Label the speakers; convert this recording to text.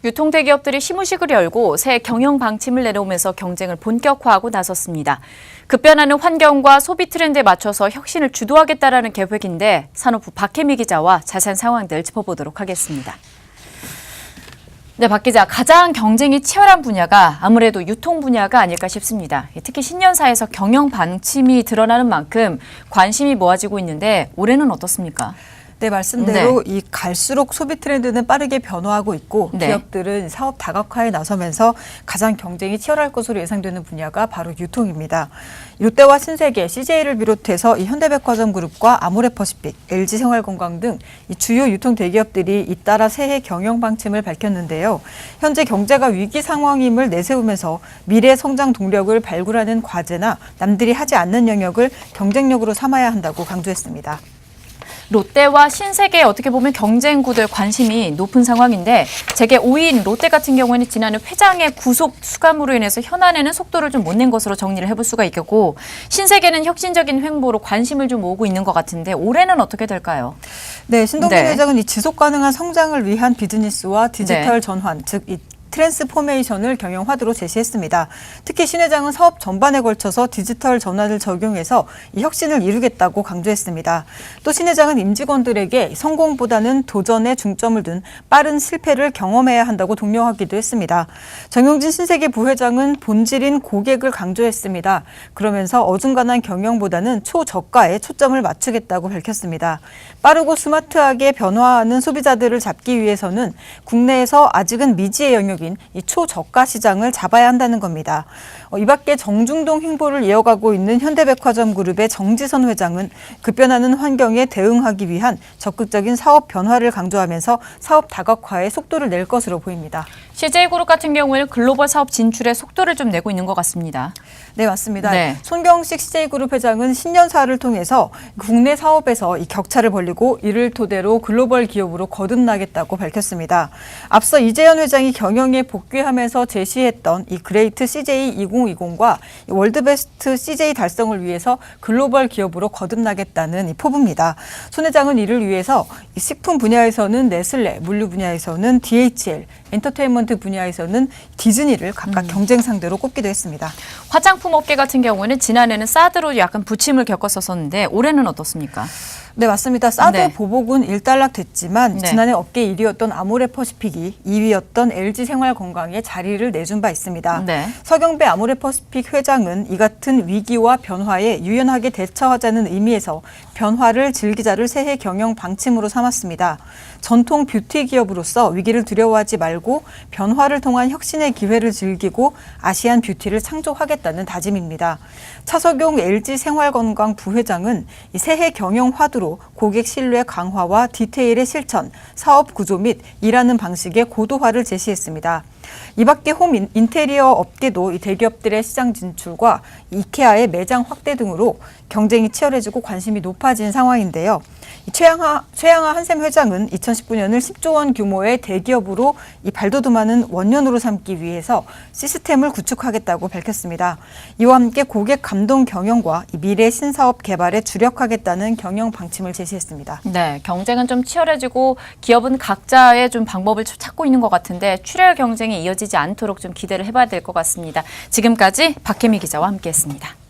Speaker 1: 유통대기업들이 시무식을 열고 새 경영 방침을 내놓으면서 경쟁을 본격화하고 나섰습니다. 급변하는 환경과 소비 트렌드에 맞춰서 혁신을 주도하겠다라는 계획인데 산업부 박혜미 기자와 자세한 상황들 짚어보도록 하겠습니다. 네, 박 기자, 가장 경쟁이 치열한 분야가 아무래도 유통 분야가 아닐까 싶습니다. 특히 신년사에서 경영 방침이 드러나는 만큼 관심이 모아지고 있는데 올해는 어떻습니까?
Speaker 2: 네, 말씀대로 이 갈수록 소비 트렌드는 빠르게 변화하고 있고 기업들은 사업 다각화에 나서면서 가장 경쟁이 치열할 것으로 예상되는 분야가 바로 유통입니다. 롯데와 신세계, CJ를 비롯해서 이 현대백화점 그룹과 아모레퍼시픽, LG생활건강 등 이 주요 유통 대기업들이 잇따라 새해 경영 방침을 밝혔는데요. 현재 경제가 위기 상황임을 내세우면서 미래 성장 동력을 발굴하는 과제나 남들이 하지 않는 영역을 경쟁력으로 삼아야 한다고 강조했습니다.
Speaker 1: 롯데와 신세계 어떻게 보면 경쟁 구도에 관심이 높은 상황인데 재계 5위인 롯데 같은 경우에는 지난해 회장의 구속 수감으로 인해서 현안에는 속도를 좀 못 낸 것으로 정리를 해볼 수가 있겠고 신세계는 혁신적인 횡보로 관심을 좀 모으고 있는 것 같은데 올해는 어떻게 될까요?
Speaker 2: 네, 신동빈 회장은 이 지속 가능한 성장을 위한 비즈니스와 디지털 전환, 즉 이 트랜스포메이션을 경영 화두로 제시했습니다. 특히 신 회장은 사업 전반에 걸쳐서 디지털 전환을 적용해서 이 혁신을 이루겠다고 강조했습니다. 또 신 회장은 임직원들에게 성공보다는 도전에 중점을 둔 빠른 실패를 경험해야 한다고 독려하기도 했습니다. 정용진 신세계 부회장은 본질인 고객을 강조했습니다. 그러면서 어중간한 경영보다는 초저가에 초점을 맞추겠다고 밝혔습니다. 빠르고 스마트하게 변화하는 소비자들을 잡기 위해서는 국내에서 아직은 미지의 영역이 이 초저가 시장을 잡아야 한다는 겁니다. 이 밖에 정중동 횡보를 이어가고 있는 현대백화점 그룹의 정지선 회장은 급변하는 환경에 대응하기 위한 적극적인 사업 변화를 강조하면서 사업 다각화에 속도를 낼 것으로 보입니다.
Speaker 1: CJ그룹 같은 경우에는 글로벌 사업 진출에 속도를 좀 내고 있는 것 같습니다.
Speaker 2: 네, 맞습니다.
Speaker 1: 네.
Speaker 2: 손경식 CJ그룹 회장은 신년사를 통해서 국내 사업에서 이 격차를 벌리고 이를 토대로 글로벌 기업으로 거듭나겠다고 밝혔습니다. 앞서 이재현 회장이 경영에 복귀하면서 제시했던 이 그레이트 CJ 2020과 월드베스트 CJ 달성을 위해서 글로벌 기업으로 거듭나겠다는 이 포부입니다. 손 회장은 이를 위해서 이 식품 분야에서는 네슬레, 물류 분야에서는 DHL, 엔터테인먼트 분야에서는 디즈니를 각각 경쟁 상대로 꼽기도 했습니다.
Speaker 1: 화장품 업계 같은 경우에는 지난해는 사드로 약간 부침을 겪었었는데 올해는 어떻습니까?
Speaker 2: 네, 맞습니다. 사드 보복은 일단락됐지만 지난해 업계 1위였던 아모레퍼시픽이 2위였던 LG생활건강에 자리를 내준 바 있습니다. 서경배 아모레퍼시픽 회장은 이 같은 위기와 변화에 유연하게 대처하자는 의미에서 변화를 즐기자를 새해 경영 방침으로 삼았습니다. 전통 뷰티 기업으로서 위기를 두려워하지 말고 변화를 통한 혁신의 기회를 즐기고 아시안 뷰티를 창조하겠다는 다짐입니다. 차석용 LG생활건강 부회장은 이 새해 경영 화두로 고객 신뢰 강화와 디테일의 실천, 사업 구조 및 일하는 방식의 고도화를 제시했습니다. 이 밖에 홈 인테리어 업계도 이 대기업들의 시장 진출과 이케아의 매장 확대 등으로 경쟁이 치열해지고 관심이 높아진 상황인데요. 최양하 한샘 회장은 2019년을 10조 원 규모의 대기업으로 이 발돋움하는 원년으로 삼기 위해서 시스템을 구축하겠다고 밝혔습니다. 이와 함께 고객 감동 경영과 이 미래 신사업 개발에 주력하겠다는 경영 방침을 제시했습니다.
Speaker 1: 네, 경쟁은 좀 치열해지고 기업은 각자의 좀 방법을 찾고 있는 것 같은데 출혈 경쟁이 이어지지 않도록 좀 기대를 해봐야 될 것 같습니다. 지금까지 박혜미 기자와 함께했습니다.